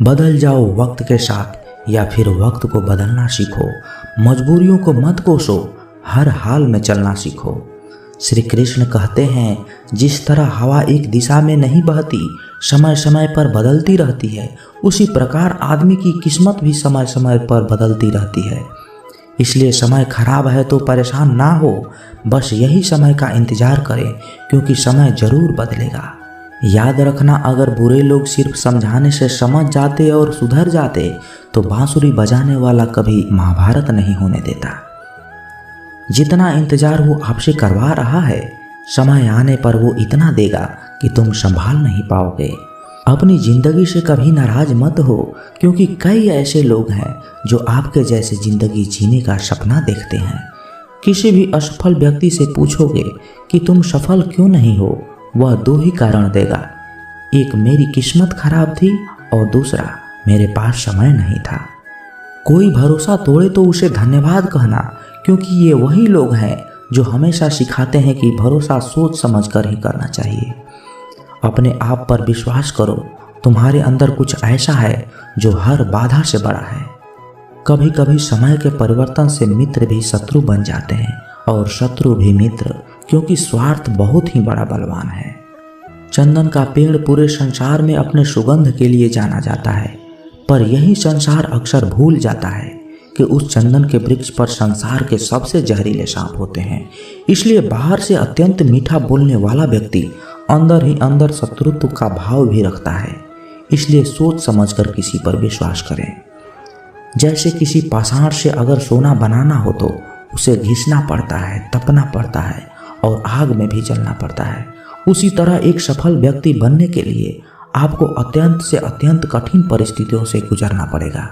बदल जाओ वक्त के साथ या फिर वक्त को बदलना सीखो। मजबूरियों को मत कोसो, हर हाल में चलना सीखो। श्री कृष्ण कहते हैं, जिस तरह हवा एक दिशा में नहीं बहती, समय समय पर बदलती रहती है, उसी प्रकार आदमी की किस्मत भी समय समय पर बदलती रहती है। इसलिए समय खराब है तो परेशान ना हो, बस यही समय का इंतजार करें, क्योंकि समय जरूर बदलेगा। याद रखना, अगर बुरे लोग सिर्फ समझाने से समझ जाते और सुधर जाते तो बांसुरी बजाने वाला कभी महाभारत नहीं होने देता। जितना इंतजार वो आपसे करवा रहा है, समय आने पर वो इतना देगा कि तुम संभाल नहीं पाओगे। अपनी जिंदगी से कभी नाराज मत हो, क्योंकि कई ऐसे लोग हैं जो आपके जैसे जिंदगी जीने का सपना देखते हैं। किसी भी असफल व्यक्ति से पूछोगे कि तुम सफल क्यों नहीं हो, वह दो ही कारण देगा, एक मेरी किस्मत खराब थी और दूसरा मेरे पास समय नहीं था। कोई भरोसा तोड़े तो उसे धन्यवाद कहना, क्योंकि ये वही लोग हैं जो हमेशा सिखाते हैं कि भरोसा सोच समझ कर ही करना चाहिए। अपने आप पर विश्वास करो, तुम्हारे अंदर कुछ ऐसा है जो हर बाधा से बड़ा है। कभी कभी समय के परिवर्तन से मित्र भी शत्रु बन जाते हैं और शत्रु भी मित्र, क्योंकि स्वार्थ बहुत ही बड़ा बलवान है। चंदन का पेड़ पूरे संसार में अपने सुगंध के लिए जाना जाता है, पर यही संसार अक्सर भूल जाता है कि उस चंदन के वृक्ष पर संसार के सबसे जहरीले सांप होते हैं। इसलिए बाहर से अत्यंत मीठा बोलने वाला व्यक्ति अंदर ही अंदर शत्रुत्व का भाव भी रखता है। इसलिए सोच समझकर किसी पर विश्वास करें। जैसे किसी पाषाण से अगर सोना बनाना हो तो उसे घिसना पड़ता है, तपना पड़ता है और आग में भी जलना पड़ता है। उसी तरह एक सफल व्यक्ति बनने के लिए आपको अत्यंत से अत्यंत कठिन परिस्थितियों से गुजरना पड़ेगा।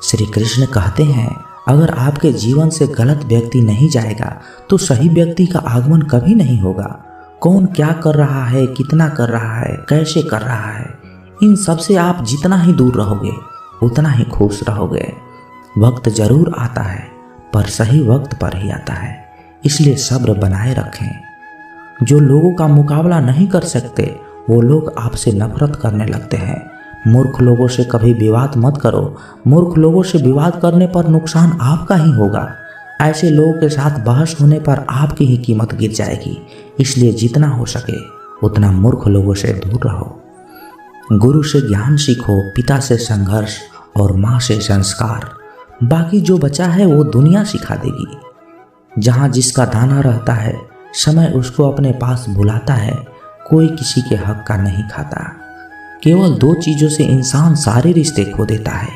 श्री कृष्ण कहते हैं, अगर आपके जीवन से गलत व्यक्ति नहीं जाएगा तो सही व्यक्ति का आगमन कभी नहीं होगा। कौन क्या कर रहा है, कितना कर रहा है, कैसे कर रहा है, इन सब से आप जितना ही दूर रहोगे उतना ही खुश रहोगे। वक्त जरूर आता है, पर सही वक्त पर ही आता है। इसलिए सब्र बनाए रखें। जो लोगों का मुकाबला नहीं कर सकते वो लोग आपसे नफरत करने लगते हैं। मूर्ख लोगों से कभी विवाद मत करो। मूर्ख लोगों से विवाद करने पर नुकसान आपका ही होगा। ऐसे लोगों के साथ बहस होने पर आपकी ही कीमत गिर जाएगी। इसलिए जितना हो सके उतना मूर्ख लोगों से दूर रहो। गुरु से ज्ञान सीखो, पिता से संघर्ष और माँ से संस्कार। बाकी जो बचा है वो दुनिया सिखा देगी। जहाँ जिसका दाना रहता है, समय उसको अपने पास बुलाता है। कोई किसी के हक का नहीं खाता। केवल दो चीज़ों से इंसान सारे रिश्ते खो देता है,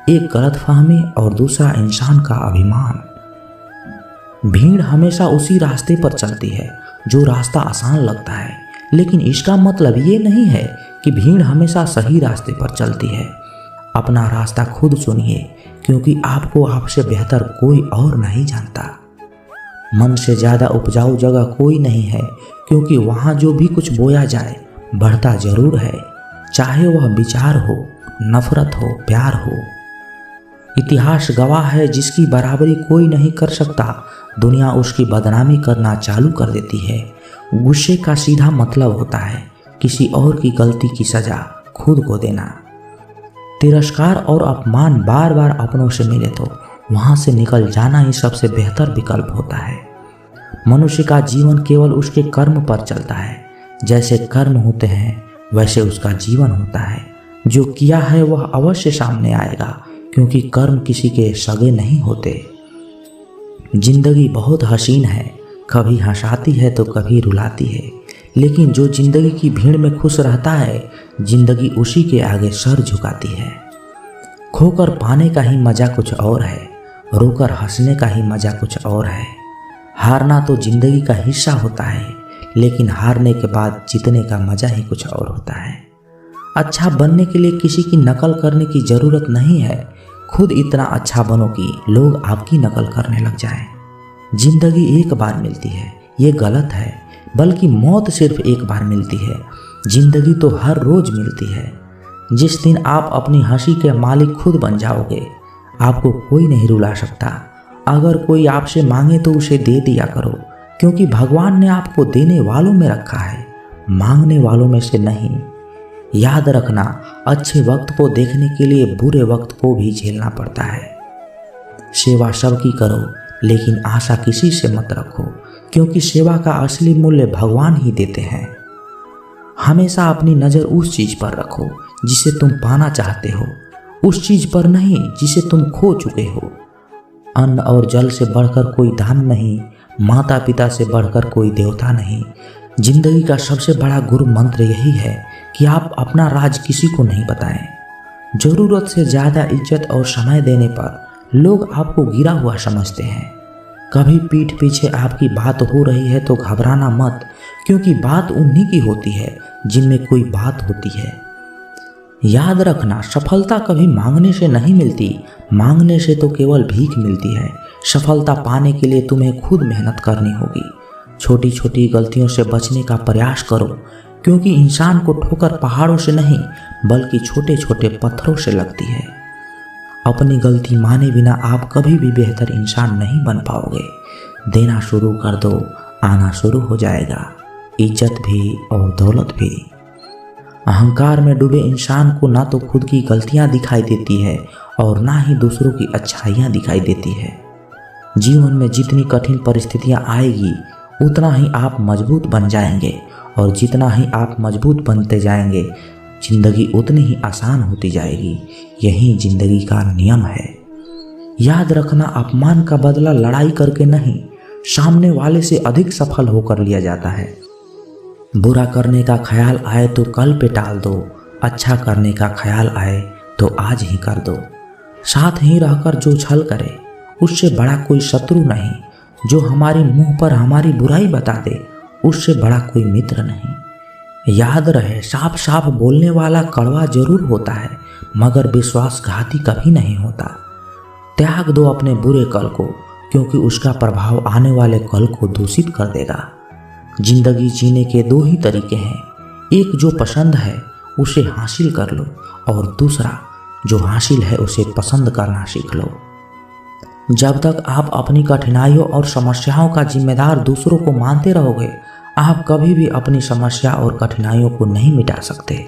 एक गलतफहमी और दूसरा इंसान का अभिमान। भीड़ हमेशा उसी रास्ते पर चलती है जो रास्ता आसान लगता है, लेकिन इसका मतलब ये नहीं है कि भीड़ हमेशा सही रास्ते पर चलती है। अपना रास्ता खुद चुनिए, क्योंकि आपको आपसे बेहतर कोई और नहीं जानता। मन से ज़्यादा उपजाऊ जगह कोई नहीं है, क्योंकि वहाँ जो भी कुछ बोया जाए बढ़ता जरूर है, चाहे वह विचार हो, नफरत हो, प्यार हो। इतिहास गवाह है, जिसकी बराबरी कोई नहीं कर सकता, दुनिया उसकी बदनामी करना चालू कर देती है। गुस्से का सीधा मतलब होता है किसी और की गलती की सजा खुद को देना। तिरस्कार और अपमान बार बार अपनों से मिले तो वहाँ से निकल जाना ही सबसे बेहतर विकल्प होता है। मनुष्य का जीवन केवल उसके कर्म पर चलता है। जैसे कर्म होते हैं वैसे उसका जीवन होता है। जो किया है वह अवश्य सामने आएगा, क्योंकि कर्म किसी के सगे नहीं होते। जिंदगी बहुत हसीन है, कभी हंसाती है तो कभी रुलाती है, लेकिन जो जिंदगी की भीड़ में खुश रहता है, जिंदगी उसी के आगे सर झुकाती है। खोकर पाने का ही मजा कुछ और है, रोकर हंसने का ही मजा कुछ और है। हारना तो जिंदगी का हिस्सा होता है, लेकिन हारने के बाद जीतने का मजा ही कुछ और होता है। अच्छा बनने के लिए किसी की नकल करने की ज़रूरत नहीं है। खुद इतना अच्छा बनो कि लोग आपकी नकल करने लग जाएं। जिंदगी एक बार मिलती है, ये गलत है, बल्कि मौत सिर्फ एक बार मिलती है। जिंदगी तो हर रोज मिलती है। जिस दिन आप अपनी हंसी के मालिक खुद बन जाओगे, आपको कोई नहीं रुला सकता। अगर कोई आपसे मांगे तो उसे दे दिया करो, क्योंकि भगवान ने आपको देने वालों में रखा है, मांगने वालों में से नहीं। याद रखना, अच्छे वक्त को देखने के लिए बुरे वक्त को भी झेलना पड़ता है। सेवा सबकी करो, लेकिन आशा किसी से मत रखो, क्योंकि सेवा का असली मूल्य भगवान ही देते हैं। हमेशा अपनी नज़र उस चीज़ पर रखो जिसे तुम पाना चाहते हो, उस चीज़ पर नहीं जिसे तुम खो चुके हो। अन्न और जल से बढ़कर कोई धन नहीं, माता पिता से बढ़कर कोई देवता नहीं। जिंदगी का सबसे बड़ा गुरु मंत्र यही है कि आप अपना राज किसी को नहीं बताएं। ज़रूरत से ज़्यादा इज्जत और समय देने पर लोग आपको गिरा हुआ समझते हैं। कभी पीठ पीछे आपकी बात हो रही है तो घबराना मत, क्योंकि बात उन्हीं की होती है जिनमें कोई बात होती है। याद रखना, सफलता कभी मांगने से नहीं मिलती, मांगने से तो केवल भीख मिलती है। सफलता पाने के लिए तुम्हें खुद मेहनत करनी होगी। छोटी छोटी गलतियों से बचने का प्रयास करो, क्योंकि इंसान को ठोकर पहाड़ों से नहीं बल्कि छोटे छोटे पत्थरों से लगती है। अपनी गलती माने बिना आप कभी भी बेहतर इंसान नहीं बन पाओगे। देना शुरू कर दो, आना शुरू हो जाएगा, इज्जत भी और दौलत भी। अहंकार में डूबे इंसान को ना तो खुद की गलतियां दिखाई देती है और ना ही दूसरों की अच्छाइयां दिखाई देती है। जीवन में जितनी कठिन परिस्थितियां आएगी उतना ही आप मजबूत बन जाएंगे, और जितना ही आप मजबूत बनते जाएंगे जिंदगी उतनी ही आसान होती जाएगी। यही जिंदगी का नियम है। याद रखना, अपमान का बदला लड़ाई करके नहीं, सामने वाले से अधिक सफल होकर लिया जाता है। बुरा करने का ख्याल आए तो कल पे टाल दो, अच्छा करने का ख्याल आए तो आज ही कर दो। साथ ही रहकर जो छल करे उससे बड़ा कोई शत्रु नहीं। जो हमारे मुंह पर हमारी बुराई बता दे उससे बड़ा कोई मित्र नहीं। याद रहे, साफ साफ बोलने वाला कड़वा जरूर होता है, मगर विश्वासघाती कभी नहीं होता। त्याग दो अपने बुरे कल को, क्योंकि उसका प्रभाव आने वाले कल को दूषित कर देगा। जिंदगी जीने के दो ही तरीके हैं, एक जो पसंद है उसे हासिल कर लो, और दूसरा जो हासिल है उसे पसंद करना सीख लो। जब तक आप अपनी कठिनाइयों और समस्याओं का जिम्मेदार दूसरों को मानते रहोगे, आप कभी भी अपनी समस्या और कठिनाइयों को नहीं मिटा सकते।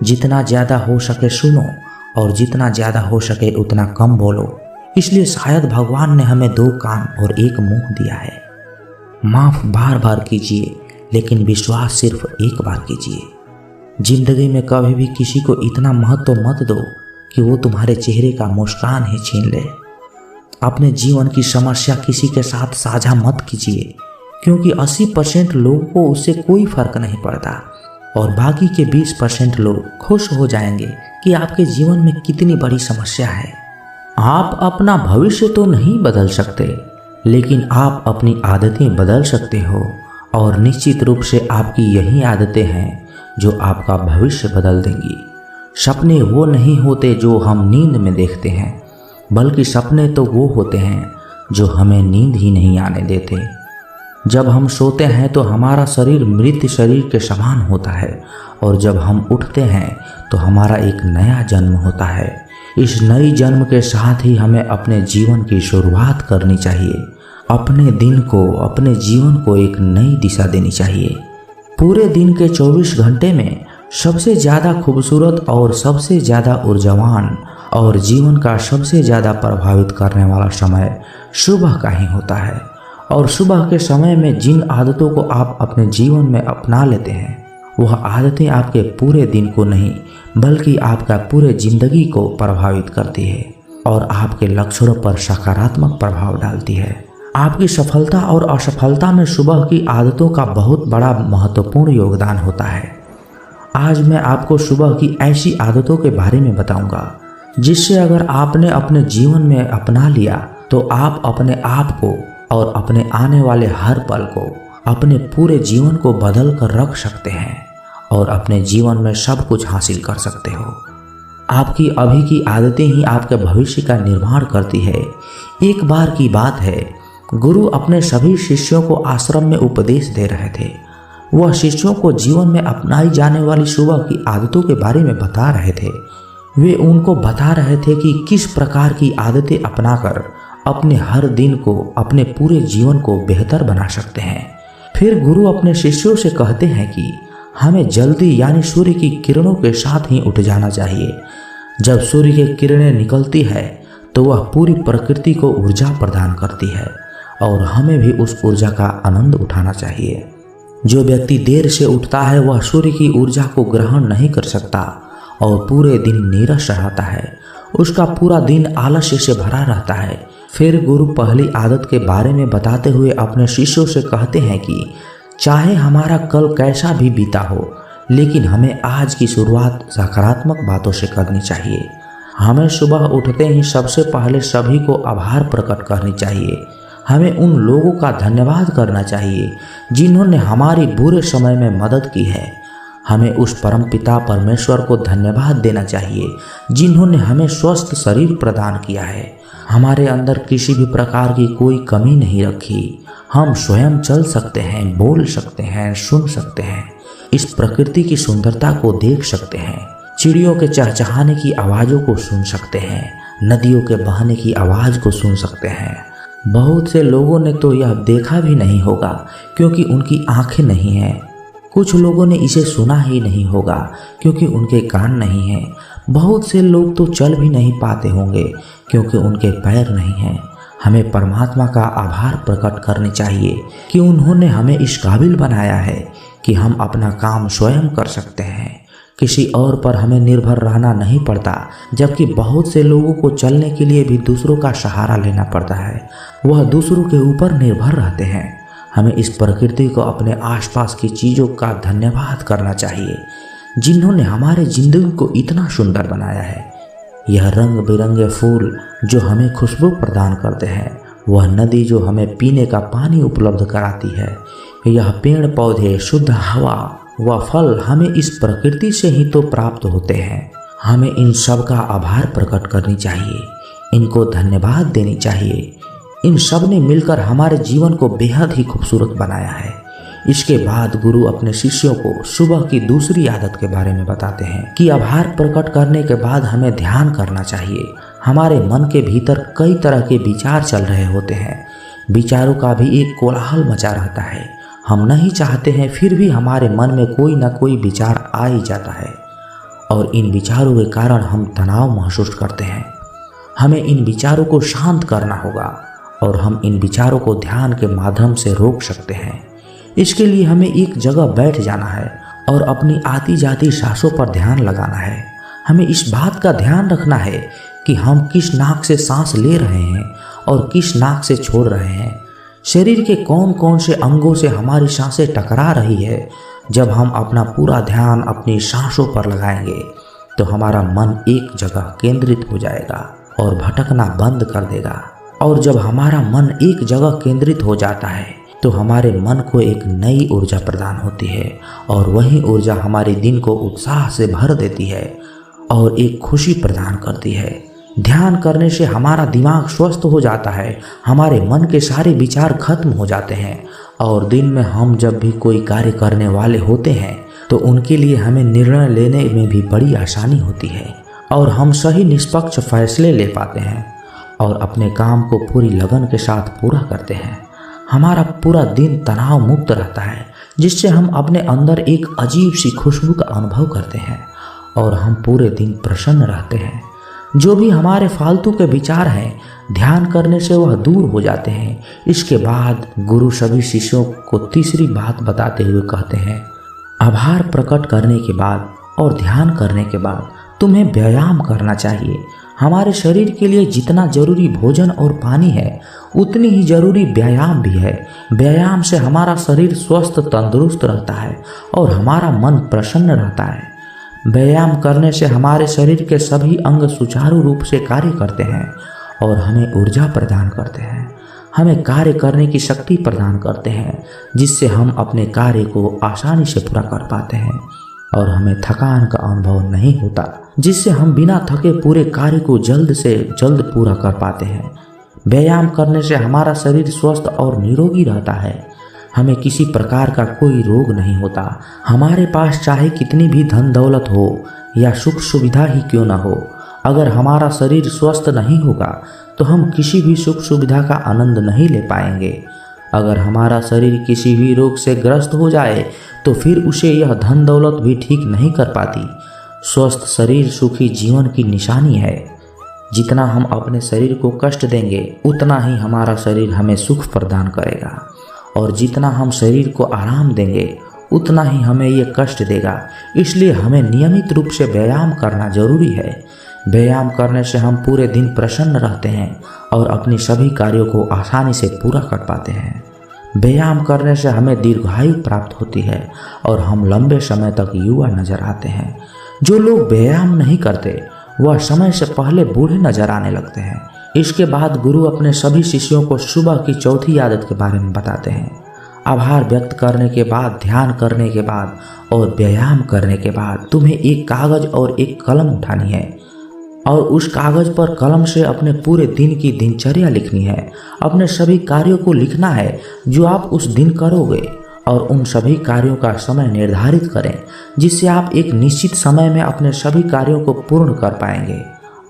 जितना ज़्यादा हो सके सुनो, और जितना ज़्यादा हो सके उतना कम बोलो। इसलिए शायद भगवान ने हमें 2 कान और 1 मुंह दिया है। माफ़ बार बार कीजिए, लेकिन विश्वास सिर्फ एक बार कीजिए। जिंदगी में कभी भी किसी को इतना महत्व मत दो कि वो तुम्हारे चेहरे का मुस्कान ही छीन ले। अपने जीवन की समस्या किसी के साथ साझा मत कीजिए, क्योंकि 80% लोगों को उससे कोई फर्क नहीं पड़ता, और बाकी के 20% लोग खुश हो जाएंगे कि आपके जीवन में कितनी बड़ी समस्या है। आप अपना भविष्य तो नहीं बदल सकते, लेकिन आप अपनी आदतें बदल सकते हो, और निश्चित रूप से आपकी यही आदतें हैं जो आपका भविष्य बदल देंगी। सपने वो नहीं होते जो हम नींद में देखते हैं, बल्कि सपने तो वो होते हैं जो हमें नींद ही नहीं आने देते। जब हम सोते हैं तो हमारा शरीर मृत शरीर के समान होता है, और जब हम उठते हैं तो हमारा एक नया जन्म होता है। इस नई जन्म के साथ ही हमें अपने जीवन की शुरुआत करनी चाहिए। अपने दिन को, अपने जीवन को एक नई दिशा देनी चाहिए। पूरे दिन के 24 घंटे में सबसे ज़्यादा खूबसूरत और सबसे ज़्यादा ऊर्जावान और जीवन का सबसे ज़्यादा प्रभावित करने वाला समय सुबह का ही होता है। और सुबह के समय में जिन आदतों को आप अपने जीवन में अपना लेते हैं, वह आदतें आपके पूरे दिन को नहीं बल्कि आपका पूरे जिंदगी को प्रभावित करती है और आपके लक्ष्यों पर सकारात्मक प्रभाव डालती है। आपकी सफलता और असफलता में सुबह की आदतों का बहुत बड़ा महत्वपूर्ण योगदान होता है। आज मैं आपको सुबह की ऐसी आदतों के बारे में बताऊंगा जिससे अगर आपने अपने जीवन में अपना लिया तो आप अपने आप को और अपने आने वाले हर पल को, अपने पूरे जीवन को बदल कर रख सकते हैं और अपने जीवन में सब कुछ हासिल कर सकते हो। आपकी अभी की आदतें ही आपके भविष्य का निर्माण करती है। एक बार की बात है, गुरु अपने सभी शिष्यों को आश्रम में उपदेश दे रहे थे। वह शिष्यों को जीवन में अपनाई जाने वाली सुबह की आदतों के बारे में बता रहे थे। वे उनको बता रहे थे कि किस प्रकार की आदतें अपनाकर अपने हर दिन को, अपने पूरे जीवन को बेहतर बना सकते हैं। फिर गुरु अपने शिष्यों से कहते हैं कि हमें जल्दी यानी सूर्य की किरणों के साथ ही उठ जाना चाहिए। जब सूर्य की किरणें निकलती है तो वह पूरी प्रकृति को ऊर्जा प्रदान करती है और हमें भी उस ऊर्जा का आनंद उठाना चाहिए। जो व्यक्ति देर से उठता है वह सूर्य की ऊर्जा को ग्रहण नहीं कर सकता और पूरे दिन नीरस रहता है। उसका पूरा दिन आलस्य से भरा रहता है। फिर गुरु पहली आदत के बारे में बताते हुए अपने शिष्यों से कहते हैं कि चाहे हमारा कल कैसा भी बीता हो, लेकिन हमें आज की शुरुआत सकारात्मक बातों से करनी चाहिए। हमें सुबह उठते ही सबसे पहले सभी को आभार प्रकट करनी चाहिए। हमें उन लोगों का धन्यवाद करना चाहिए जिन्होंने हमारी बुरे समय में मदद की है। हमें उस परमपिता परमेश्वर को धन्यवाद देना चाहिए जिन्होंने हमें स्वस्थ शरीर प्रदान किया है। हमारे अंदर किसी भी प्रकार की कोई कमी नहीं रखी। हम स्वयं चल सकते हैं, बोल सकते हैं, सुन सकते हैं, इस प्रकृति की सुंदरता को देख सकते हैं, चिड़ियों के चहचहाने की आवाज़ों को सुन सकते हैं, नदियों के बहने की आवाज़ को सुन सकते हैं। बहुत से लोगों ने तो यह देखा भी नहीं होगा क्योंकि उनकी आंखें नहीं हैं। कुछ लोगों ने इसे सुना ही नहीं होगा क्योंकि उनके कान नहीं हैं। बहुत से लोग तो चल भी नहीं पाते होंगे क्योंकि उनके पैर नहीं हैं। हमें परमात्मा का आभार प्रकट करने चाहिए कि उन्होंने हमें इस काबिल बनाया है कि हम अपना काम स्वयं कर सकते हैं। किसी और पर हमें निर्भर रहना नहीं पड़ता, जबकि बहुत से लोगों को चलने के लिए भी दूसरों का सहारा लेना पड़ता है। वह दूसरों के ऊपर निर्भर रहते हैं। हमें इस प्रकृति को, अपने आसपास की चीज़ों का धन्यवाद करना चाहिए जिन्होंने हमारे जिंदगी को इतना सुंदर बनाया है। यह रंग बिरंगे फूल जो हमें खुशबू प्रदान करते हैं, वह नदी जो हमें पीने का पानी उपलब्ध कराती है, यह पेड़ पौधे, शुद्ध हवा व फल हमें इस प्रकृति से ही तो प्राप्त होते हैं। हमें इन सब का आभार प्रकट करनी चाहिए, इनको धन्यवाद देनी चाहिए। इन सब ने मिलकर हमारे जीवन को बेहद ही खूबसूरत बनाया है। इसके बाद गुरु अपने शिष्यों को सुबह की दूसरी आदत के बारे में बताते हैं कि आभार प्रकट करने के बाद हमें ध्यान करना चाहिए। हमारे मन के भीतर कई तरह के विचार चल रहे होते हैं। विचारों का भी एक कोलाहल मचा रहता है। हम नहीं चाहते हैं, फिर भी हमारे मन में कोई ना कोई विचार आ ही जाता है और इन विचारों के कारण हम तनाव महसूस करते हैं। हमें इन विचारों को शांत करना होगा और हम इन विचारों को ध्यान के माध्यम से रोक सकते हैं। इसके लिए हमें एक जगह बैठ जाना है और अपनी आती जाती सांसों पर ध्यान लगाना है। हमें इस बात का ध्यान रखना है कि हम किस नाक से सांस ले रहे हैं और किस नाक से छोड़ रहे हैं। शरीर के कौन कौन से अंगों से हमारी सांसें टकरा रही है। जब हम अपना पूरा ध्यान अपनी सांसों पर लगाएंगे तो हमारा मन एक जगह केंद्रित हो जाएगा और भटकना बंद कर देगा। और जब हमारा मन एक जगह केंद्रित हो जाता है तो हमारे मन को एक नई ऊर्जा प्रदान होती है और वही ऊर्जा हमारे दिन को उत्साह से भर देती है और एक खुशी प्रदान करती है। ध्यान करने से हमारा दिमाग स्वस्थ हो जाता है, हमारे मन के सारे विचार खत्म हो जाते हैं और दिन में हम जब भी कोई कार्य करने वाले होते हैं तो उनके लिए हमें निर्णय लेने में भी बड़ी आसानी होती है और हम सही निष्पक्ष फैसले ले पाते हैं और अपने काम को पूरी लगन के साथ पूरा करते हैं। हमारा पूरा दिन तनाव मुक्त रहता है जिससे हम अपने अंदर एक अजीब सी खुशबू का अनुभव करते हैं और हम पूरे दिन प्रसन्न रहते हैं। जो भी हमारे फालतू के विचार हैं, ध्यान करने से वह दूर हो जाते हैं। इसके बाद गुरु सभी शिष्यों को तीसरी बात बताते हुए कहते हैं, आभार प्रकट करने के बाद और ध्यान करने के बाद तुम्हें व्यायाम करना चाहिए। हमारे शरीर के लिए जितना जरूरी भोजन और पानी है उतनी ही जरूरी व्यायाम भी है। व्यायाम से हमारा शरीर स्वस्थ तंदुरुस्त रहता है और हमारा मन प्रसन्न रहता है। व्यायाम करने से हमारे शरीर के सभी अंग सुचारू रूप से कार्य करते हैं और हमें ऊर्जा प्रदान करते हैं, हमें कार्य करने की शक्ति प्रदान करते हैं जिससे हम अपने कार्य को आसानी से पूरा कर पाते हैं और हमें थकान का अनुभव नहीं होता, जिससे हम बिना थके पूरे कार्य को जल्द से जल्द पूरा कर पाते हैं। व्यायाम करने से हमारा शरीर स्वस्थ और निरोगी रहता है। हमें किसी प्रकार का कोई रोग नहीं होता। हमारे पास चाहे कितनी भी धन दौलत हो या सुख सुविधा ही क्यों न हो, अगर हमारा शरीर स्वस्थ नहीं होगा तो हम किसी भी सुख सुविधा का आनंद नहीं ले पाएंगे। अगर हमारा शरीर किसी भी रोग से ग्रस्त हो जाए तो फिर उसे यह धन दौलत भी ठीक नहीं कर पाती। स्वस्थ शरीर सुखी जीवन की निशानी है। जितना हम अपने शरीर को कष्ट देंगे उतना ही हमारा शरीर हमें सुख प्रदान करेगा, और जितना हम शरीर को आराम देंगे उतना ही हमें ये कष्ट देगा। इसलिए हमें नियमित रूप से व्यायाम करना जरूरी है। व्यायाम करने से हम पूरे दिन प्रसन्न रहते हैं और अपनी सभी कार्यों को आसानी से पूरा कर पाते हैं। व्यायाम करने से हमें दीर्घायु प्राप्त होती है और हम लंबे समय तक युवा नजर आते हैं। जो लोग व्यायाम नहीं करते वह समय से पहले बूढ़े नजर आने लगते हैं। इसके बाद गुरु अपने सभी शिष्यों को सुबह की चौथी आदत के बारे में बताते हैं। आभार व्यक्त करने के बाद, ध्यान करने के बाद और व्यायाम करने के बाद तुम्हें एक कागज और एक कलम उठानी है और उस कागज पर कलम से अपने पूरे दिन की दिनचर्या लिखनी है। अपने सभी कार्यों को लिखना है जो आप उस दिन करोगे, और उन सभी कार्यों का समय निर्धारित करें जिससे आप एक निश्चित समय में अपने सभी कार्यों को पूर्ण कर पाएंगे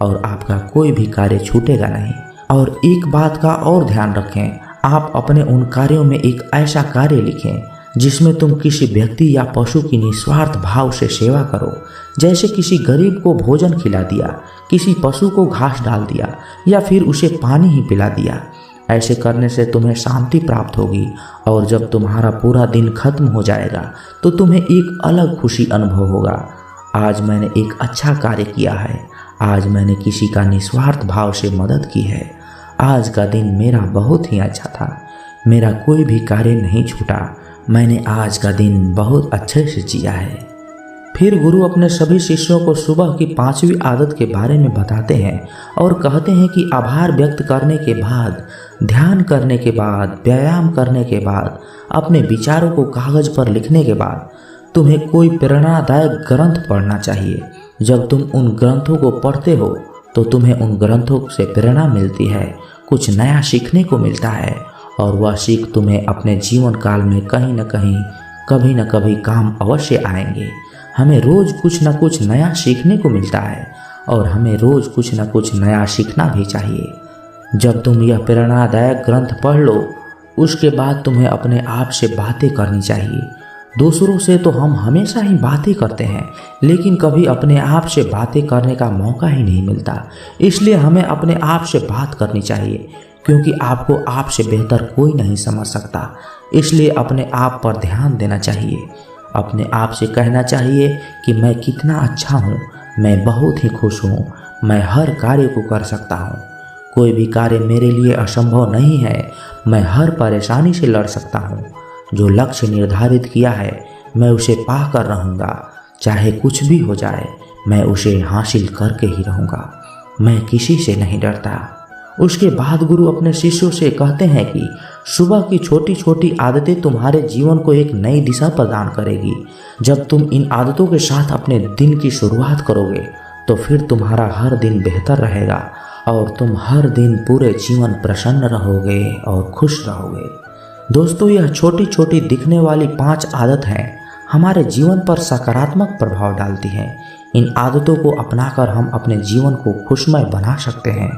और आपका कोई भी कार्य छूटेगा नहीं। और एक बात का और ध्यान रखें, आप अपने उन कार्यों में एक ऐसा कार्य लिखें जिसमें तुम किसी व्यक्ति या पशु की निस्वार्थ भाव से सेवा करो, जैसे किसी गरीब को भोजन खिला दिया, किसी पशु को घास डाल दिया या फिर उसे पानी ही पिला दिया। ऐसे करने से तुम्हें शांति प्राप्त होगी और जब तुम्हारा पूरा दिन खत्म हो जाएगा तो तुम्हें एक अलग खुशी अनुभव होगा। आज मैंने एक अच्छा कार्य किया है, आज मैंने किसी का निस्वार्थ भाव से मदद की है, आज का दिन मेरा बहुत ही अच्छा था, मेरा कोई भी कार्य नहीं छूटा, मैंने आज का दिन बहुत अच्छे से जिया है। फिर गुरु अपने सभी शिष्यों को सुबह की 5वीं आदत के बारे में बताते हैं और कहते हैं कि आभार व्यक्त करने के बाद, ध्यान करने के बाद, व्यायाम करने के बाद, अपने विचारों को कागज पर लिखने के बाद तुम्हें कोई प्रेरणादायक ग्रंथ पढ़ना चाहिए। जब तुम उन ग्रंथों को पढ़ते हो तो तुम्हें उन ग्रंथों से प्रेरणा मिलती है, कुछ नया सीखने को मिलता है और वह सीख तुम्हें अपने जीवन काल में कहीं न कहीं, कभी न कभी काम अवश्य आएंगे। हमें रोज कुछ न कुछ नया सीखने को मिलता है और हमें रोज कुछ न कुछ नया सीखना भी चाहिए। जब तुम यह प्रेरणादायक ग्रंथ पढ़ लो उसके बाद तुम्हें अपने आप से बातें करनी चाहिए। दूसरों से तो हम हमेशा ही बातें करते हैं लेकिन कभी अपने आप से बातें करने का मौका ही नहीं मिलता। इसलिए हमें अपने आप से बात करनी चाहिए क्योंकि आपको आपसे बेहतर कोई नहीं समझ सकता। इसलिए अपने आप पर ध्यान देना चाहिए। अपने आप से कहना चाहिए कि मैं कितना अच्छा हूँ, मैं बहुत ही खुश हूँ, मैं हर कार्य को कर सकता हूँ, कोई भी कार्य मेरे लिए असंभव नहीं है, मैं हर परेशानी से लड़ सकता हूँ, जो लक्ष्य निर्धारित किया है मैं उसे पा कर रहूँगा, चाहे कुछ भी हो जाए मैं उसे हासिल करके ही रहूँगा, मैं किसी से नहीं डरता। उसके बाद गुरु अपने शिष्यों से कहते हैं कि सुबह की छोटी छोटी आदतें तुम्हारे जीवन को एक नई दिशा प्रदान करेगी। जब तुम इन आदतों के साथ अपने दिन की शुरुआत करोगे तो फिर तुम्हारा हर दिन बेहतर रहेगा और तुम हर दिन पूरे जीवन प्रसन्न रहोगे और खुश रहोगे। दोस्तों, यह छोटी छोटी दिखने वाली 5 आदत हैं हमारे जीवन पर सकारात्मक प्रभाव डालती हैं। इन आदतों को अपनाकर हम अपने जीवन को खुशमय बना सकते हैं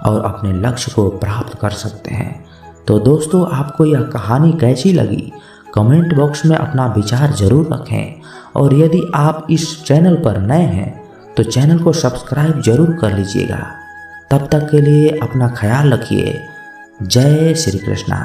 और अपने लक्ष्य को प्राप्त कर सकते हैं। तो दोस्तों, आपको यह कहानी कैसी लगी कमेंट बॉक्स में अपना विचार जरूर रखें और यदि आप इस चैनल पर नए हैं तो चैनल को सब्सक्राइब जरूर कर लीजिएगा। तब तक के लिए अपना ख्याल रखिए। जय श्री कृष्णा।